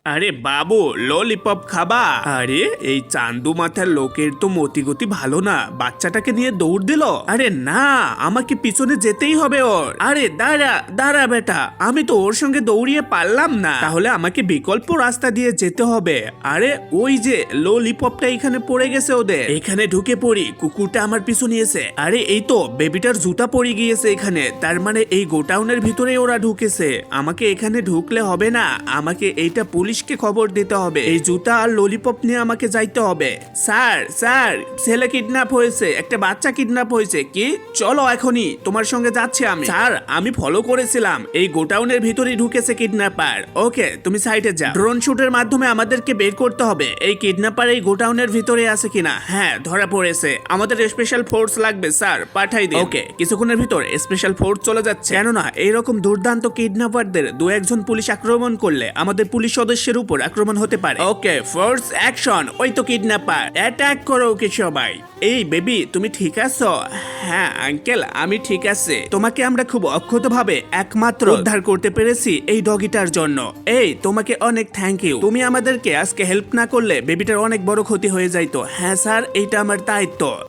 আরে বাবু, ললিপপ খাবা? আরে এই চান্দু মাথার লোকের তো মতিগতি ভালো না, বাচ্চাটাকে নিয়ে দৌড় দিল। আরে না, আমাকে পিছনে যেতেই হবে ওর। আরে দাঁড়া দাঁড়া বেটা, আমি তো ওর সঙ্গে দৌড়িয়ে পারলাম না, তাহলে আমাকে বিকল্প রাস্তা দিয়ে যেতে হবে। আরে ওই যে ললিপপটা এখানে পড়ে গেছে ওদের, এখানে ঢুকে পড়ি, কুকুরটা আমার পিছু নিয়েছে। আরে এই তো বেবিটার জুতা পড়ে গিয়েছে এখানে, তার মানে এই গোডাউনের ভিতরে ওরা ঢুকেছে। আমাকে এখানে ঢুকলে হবে না, আমাকে এইটা পুলিশকে খবর দিতে হবে। এই জুতা আর ললিপপ নিয়ে আমাকে যাইতে হবে। স্যার স্যার, ছেলে কিডন্যাপ হয়েছে, একটা বাচ্চা কিডন্যাপ হয়েছে। কি? চলো এখনই, তোমার সঙ্গে যাচ্ছি আমি। স্যার আমি ফলো করেছিলাম, এই গোডাউনের ভিতরেই ঢুকেছে কিডন্যাপার। ওকে তুমি সাইডে যাও, ড্রোন শুটের মাধ্যমে আমাদেরকে বের করতে হবে এই কিডন্যাপার এই গোডাউনের ভিতরে আছে কিনা। হ্যাঁ ধরা পড়েছে, আমাদের স্পেশাল ফোর্স লাগবে স্যার, পাঠাই দিন। ওকে কিছুক্ষণের ভিতর স্পেশাল ফোর্স চলে যাচ্ছে। কেননা এইরকম দুর্দান্ত কিডন্যাপারদের দু একজন পুলিশ আক্রমণ করলে আমাদের পুলিশ সদস্যের উপর আক্রমণ হতে পারে। ওকে ফোর্স অ্যাকশন, ওই তো কিডন্যাপার, অ্যাটাক করো ওকে সবাই। এই বেবি তুমি ঠিক আছো? হ্যাঁ আঙ্কেল আমি ঠিক আছে। তোমাকে আমরা খুব অক্ষতভাবে একমাত্র উদ্ধার করতে পেরেছি এই ডগিটার জন্য। এই তোমাকে অনেক থ্যাংক ইউ, তুমি আমাদেরকে আজকে হেল্প না করলে বেবিটার অনেক বড় ক্ষতি হয়ে যাইতো। হ্যাঁ স্যার এইটা আমার দায়িত্ব।